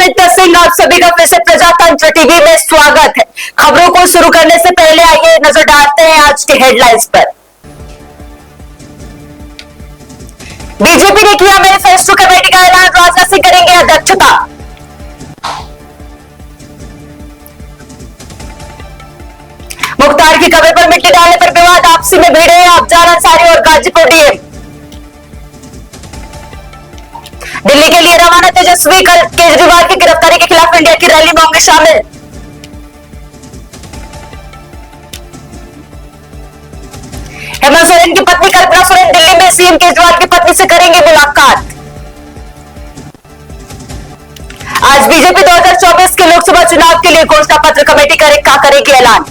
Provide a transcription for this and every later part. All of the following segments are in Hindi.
आदित्य सिंह, आप सभी का फिर से प्रजातंत्र टीवी में स्वागत है। खबरों को शुरू करने से पहले आइए नजर डालते हैं आज के हेडलाइंस पर। बीजेपी ने किया मैनिफेस्टो कमेटी का ऐलान, राजनाथ सिंह करेंगे अध्यक्षता। मुख्तार की कब्र पर मिट्टी डालने पर विवाद, आपसी में भिड़े अफजाल अंसारी और गाजीपुर डीएम। दिल्ली के लिए रवाना तेजस्वी, कल केजरीवाल की गिरफ्तारी के खिलाफ इंडिया की रैली में होंगे शामिल। हेमंत सोरेन की पत्नी कल्पना सोरेन दिल्ली में सीएम केजरीवाल की पत्नी से करेंगे मुलाकात। आज बीजेपी 2024 के लोकसभा चुनाव के लिए घोषणा पत्र कमेटी करेगी ऐलान।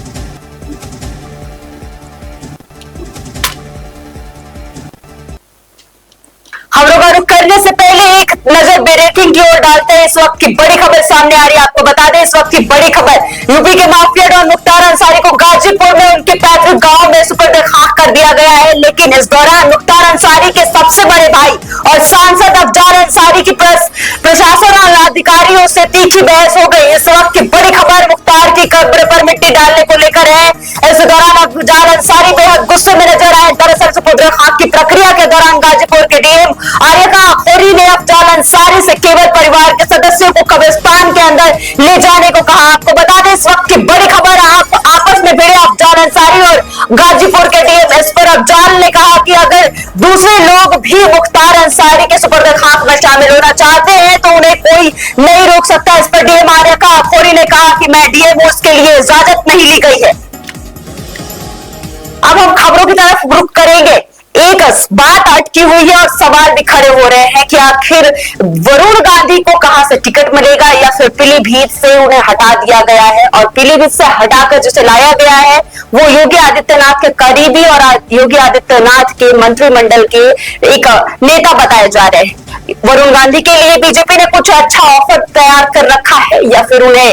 खबरों का रुख करने से पहले एक नजर ब्रेकिंग की ओर डालते हैं। इस वक्त की बड़ी खबर सामने आ रही है, आपको बता दें इस वक्त की बड़ी खबर, यूपी के माफिया डॉन मुख्तार अंसारी को गाजीपुर में उनके पैतृक गांव में सुपुर्द खाक कर दिया गया है। लेकिन इस दौरान मुख्तार अंसारी के सबसे बड़े भाई और सांसद अफजाल अंसारी की प्रशासन और अधिकारियों से तीखी बहस हो गई। इस वक्त की बड़ी खबर मुख्तार की कब्र पर मिट्टी डालने को लेकर है। इस दौरान अफजाल अंसारी बेहद गुस्से में नजर आए। दरअसल सुपुर्द खाक की प्रक्रिया के दौरान गाजीपुर के डीएम आर्यका खोरी ने अफजाल अंसारी से केवल परिवार के सदस्यों को कब्रिस्तान के अंदर ले जाने को कहा। आपको बता दें इस वक्त की बड़ी खबर, आप आपस में भिड़े अफजाल अंसारी और गाजीपुर के डीएम। इस पर अफजाल ने कहा कि अगर दूसरे लोग भी मुख्तार अंसारी के सुपुर्द खाक में शामिल होना चाहते हैं तो उन्हें कोई नहीं रोक सकता। इस पर डीएम आर्यका खोरी ने कहा कि मैं डीएम हूं, उसके लिए इजाजत नहीं ली गई है। अब हम खबरों की तरफ रुख करेंगे। एक बात अटकी हुई है और सवाल भी खड़े हो रहे हैं कि आखिर वरुण गांधी को कहां से टिकट मिलेगा, या फिर पीलीभीत से उन्हें हटा दिया गया है और पीलीभीत से हटाकर जिसे लाया गया है वो योगी आदित्यनाथ के करीबी और योगी आदित्यनाथ के मंत्रिमंडल के एक नेता बताए जा रहे हैं। वरुण गांधी के लिए बीजेपी ने कुछ अच्छा ऑफर तैयार कर रखा है या फिर उन्हें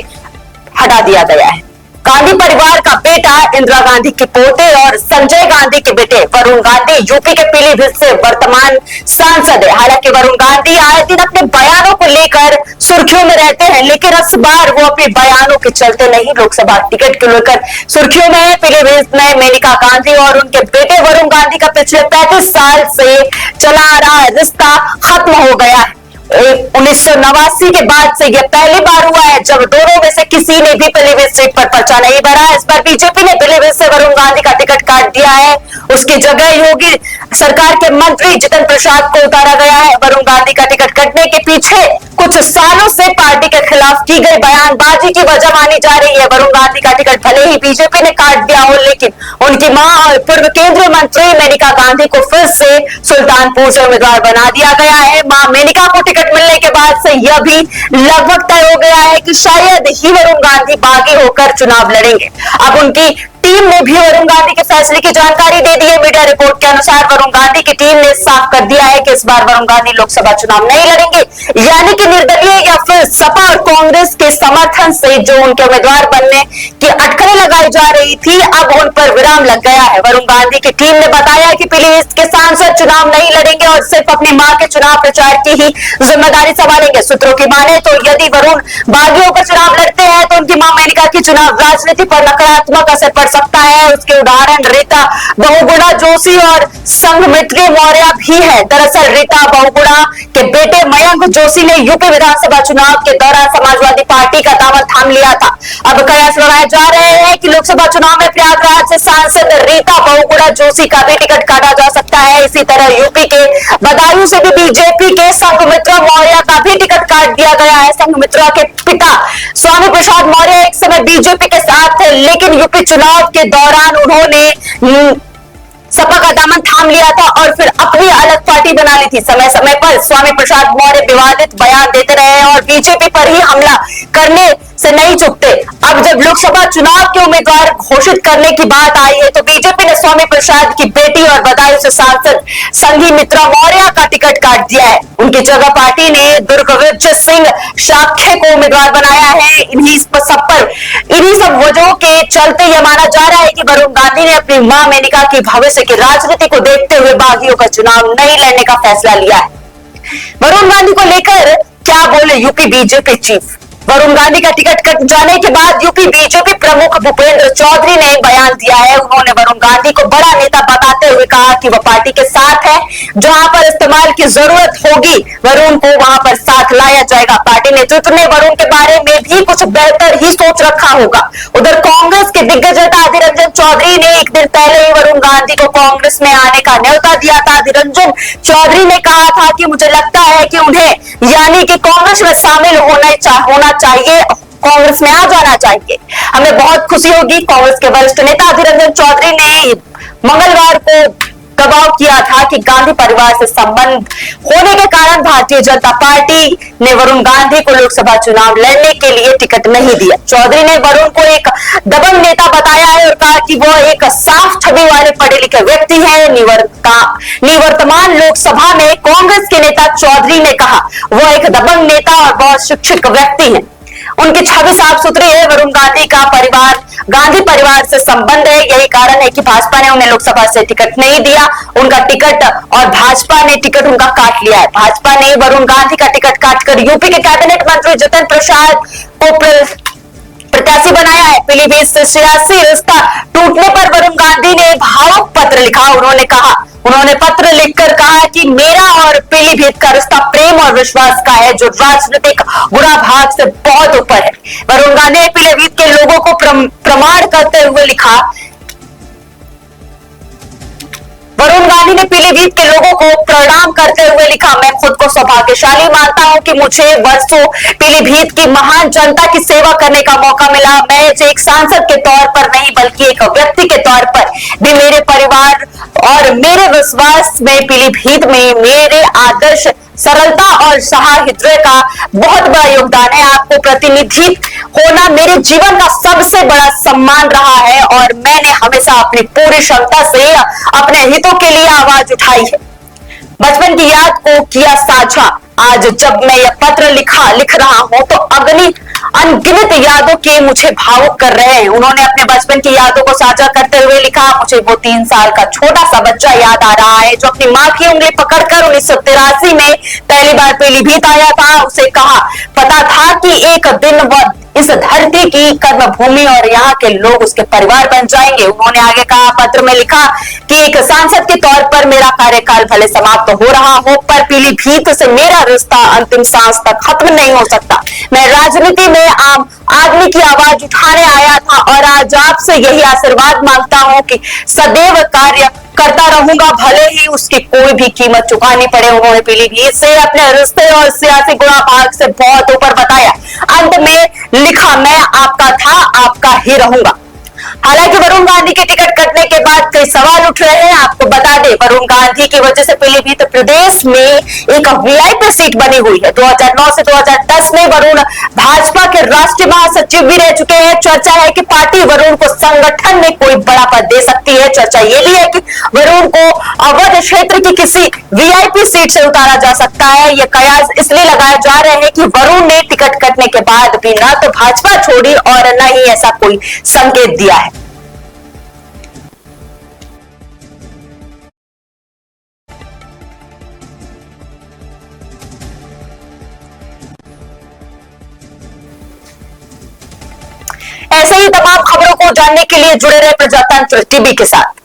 हटा दिया गया है। गांधी परिवार का बेटा इंदिरा गांधी के पोते और संजय गांधी के बेटे वरुण गांधी यूपी के पीलीभीत से वर्तमान सांसद है। हालांकि वरुण गांधी आए दिन अपने बयानों को लेकर सुर्खियों में रहते हैं, लेकिन इस बार वो अपने बयानों के चलते नहीं लोकसभा टिकट को लेकर सुर्खियों में है। पीलीभीत में मेनका गांधी और उनके बेटे वरुण गांधी का पिछले 35 साल से चला आ रहा रिश्ता खत्म हो गया है। 1989 के बाद से यह पहली बार हुआ है जब दोनों में से किसी ने भी पीलीभीत सीट पर पर्चा नहीं भरा। इस बार बीजेपी ने पीलीभीत से वरुण गांधी का टिकट काट दिया है। उसकी जगह योगी सरकार के मंत्री जितिन प्रसाद को उतारा गया है। वरुण गांधी का टिकट कटने के पीछे कुछ सालों से पार्टी के खिलाफ की गई बयानबाजी की वजह मानी जा रही है। वरुण गांधी का टिकट भले ही बीजेपी ने काट दिया हो, लेकिन उनकी मां और पूर्व केंद्रीय मंत्री मेनका गांधी को फिर से सुल्तानपुर से उम्मीदवार बना दिया गया है। मां मेनका को टिकट मिलने के बाद से यह भी लगभग तय हो गया है कि शायद ही वरुण गांधी बागी होकर चुनाव लड़ेंगे। अब उनकी टीम ने भी वरुण गांधी के फैसले की जानकारी दे दी है। मीडिया रिपोर्ट के अनुसार वरुण गांधी की टीम ने साफ कर दिया है कि इस बार वरुण गांधी लोकसभा चुनाव नहीं लड़ेंगे, यानी कि निर्दलीय या फिर सपा और कांग्रेस के समर्थन से जो उनके उम्मीदवार बनने की अटकलें लगाई जा रही थी, अब उन पर विराम लग गया है। वरुण गांधी की टीम ने बताया कि पीलीभीत के सांसद चुनाव नहीं लड़ेंगे और सिर्फ अपनी मां के चुनाव प्रचार की ही जिम्मेदारी संभालेंगे। सूत्रों की माने तो यदि वरुण बागी होकर चुनाव लड़ते हैं तो उनकी मां मेनका की चुनाव राजनीति पर नकारात्मक असर पड़ सकता है। उसके उदाहरण रीता बहुगुणा जोशी और संघमित्री मौर्य भी है। दरअसल रीता बहुगुणा के बेटे मयंक जोशी ने यूपी विधानसभा चुनाव के दौरान समाजवादी पार्टी का दामन थाम लिया था। अब कयास लगाए जा रहे हैं कि लोकसभा चुनाव में प्रयागराज से सांसद रीता बहुगुणा जोशी का भी टिकट काटा जा सकता है। इसी तरह यूपी के बदायूं से भी बीजेपी के संघमित्रा मौर्य का भी टिकट काट दिया गया है। संघमित्रा के पिता स्वामी प्रसाद मौर्य एक समय बीजेपी के साथ थे, लेकिन यूपी चुनाव के दौरान उन्होंने सपा का दामन थाम लिया था और फिर अपनी अलग पार्टी बना ली थी। समय समय पर स्वामी प्रसाद मौर्य विवादित बयान देते रहे और बीजेपी पर ही हमला करने से नहीं चुकते। अब जब लोकसभा चुनाव के उम्मीदवार घोषित करने की बात आई है तो बीजेपी ने स्वामी प्रसाद की बेटी और बदायूं से सांसद संघमित्रा मौर्य का टिकट काट दिया है। उनकी जगह पार्टी ने दुर्गविजय सिंह शाक्य को उम्मीदवार बनाया है। इन्हीं सब वजहों के चलते यह माना जा रहा है कि वरुण गांधी ने अपनी मां मेनका की भविष्य की राजनीति को देखते हुए बागियों का चुनाव नहीं लड़ने का फैसला लिया है। वरुण गांधी को लेकर क्या बोले UP BJP chief. Varun Gandhi का टिकट कट जाने के बाद यूपी बीजेपी प्रमुख भूपेंद्र चौधरी ने एक बयान दिया है। उन्होंने वरुण गांधी को बड़ा नेता बताते हुए कहा कि वह पार्टी के साथ है, जहां पर इस्तेमाल की जरूरत होगी वरुण को वहां पर साथ लाया जाएगा। पार्टी नेतृत्व ने वरुण के बारे में भी कुछ बेहतर ही सोच रखा होगा। उधर कांग्रेस के दिग्गज नेता अधीर रंजन चौधरी ने एक दिन पहले ही वरुण गांधी को कांग्रेस में आने का न्योता दिया था। अधीर रंजन चौधरी ने कहा था कि मुझे लगता है कि उन्हें यानी कि कांग्रेस में शामिल होना चाहिए, कांग्रेस में आ जाना चाहिए। हमें बहुत खुशी होगी। कांग्रेस के वरिष्ठ नेता अधीर रंजन चौधरी ने मंगलवार को दबाव किया था कि गांधी परिवार से संबंध होने के कारण भारतीय जनता पार्टी ने वरुण गांधी को लोकसभा चुनाव लड़ने के लिए टिकट नहीं दिया। चौधरी ने वरुण को एक दबंग नेता बताया है और कहा कि वह एक साफ छवि वाले पढ़े लिखे व्यक्ति है। निवर्तमान लोकसभा में कांग्रेस के नेता चौधरी ने कहा वह एक दबंग नेता और बहुत शिक्षित व्यक्ति है। उनकी छवि साफ सुथरी है। वरुण गांधी का गांधी परिवार से संबंध है, यही कारण है कि भाजपा ने उन्हें लोकसभा से टिकट नहीं दिया। उनका टिकट और भाजपा ने टिकट उनका काट लिया है। भाजपा ने वरुण गांधी का टिकट काटकर यूपी के कैबिनेट मंत्री जितेंद्र प्रसाद को प्रत्याशी बनाया है। पीलीभीत से सियासी रिश्ता टूटने पर वरुण गांधी ने भावुक पत्र लिखा। उन्होंने पत्र लिखकर कहा कि मेरा और पीलीभीत का रिश्ता प्रेम और विश्वास का है, जो राजनीतिक बुरा भाग से बहुत ऊपर है। वरुण गांधी ने पीलीभीत के लोगों को प्रमाण करते हुए लिखा। वरुण गांधी ने पीलीभीत के लोगों को प्रणाम करते हुए लिखा, मैं खुद को सौभाग्यशाली मानता हूं कि मुझे वर्षों पीलीभीत की महान जनता की सेवा करने का मौका मिला। मैं एक सांसद के तौर पर नहीं बल्कि एक व्यक्ति के तौर पर भी मेरे परिवार और मेरे विश्वास में पीलीभीत में मेरे आदर्श सरलता और सहाहृदय का बहुत बड़ा योगदान है। आपको प्रतिनिधि होना मेरे जीवन का सबसे बड़ा सम्मान रहा है और मैंने हमेशा अपनी पूरी क्षमता से अपने हितों के लिए आवाज उठाई है। बचपन की याद को किया साझा। आज जब मैं यह पत्र लिख रहा हूं तो अनगिनत यादों के मुझे भावुक कर रहे हैं। उन्होंने अपने बचपन की यादों को साझा करते हुए लिखा, मुझे वो 3 साल का छोटा सा बच्चा याद आ रहा है जो अपनी माँ की उंगली पकड़कर 1983 में पहली बार पीलीभीत आया था। उसे पता था कि एक दिन वह इस धरती की कर्म भूमि और यहाँ के लोग उसके परिवार बन जाएंगे। उन्होंने आगे कहा, पत्र में लिखा कि एक सांसद के तौर पर मेरा कार्यकाल भले समाप्त हो रहा हो, पर पीलीभीत से मेरा रिश्ता अंतिम सांस तक खत्म नहीं हो सकता। मैं राजनीति में आम आदमी की आवाज उठाने आया था और आज आपसे यही आशीर्वाद मांगता हूं कि सदैव कार्य करता रहूंगा, भले ही उसकी कोई भी कीमत चुकानी पड़े। उन्होंने पीलीभीत से अपने रिश्ते और सियासी गुणा भाग से बहुत ऊपर बताया। अंत में लिखा, मैं आपका था, आपका ही रहूंगा। हालांकि वरुण गांधी के टिकट कटने के बाद कई सवाल उठ रहे हैं। आपको बता दें, वरुण गांधी की वजह से पीलीभीत प्रदेश में एक वीआईपी सीट बनी हुई है। 2009 से 2010 में वरुण भाजपा के राष्ट्रीय महासचिव भी रह चुके हैं। चर्चा है कि पार्टी वरुण को संगठन में कोई बड़ा पद दे सकती है। चर्चा ये भी है कि वरुण को अवध क्षेत्र की किसी वीआईपी सीट से उतारा जा सकता है। ये कयास इसलिए लगाए जा रहे हैं कि वरुण ने टिकट कटने के बाद भी न तो भाजपा छोड़ी और न ही ऐसा कोई संकेत दिया है। ऐसे ही तमाम खबरों को जानने के लिए जुड़े रहे प्रजातंत्र टीवी के साथ।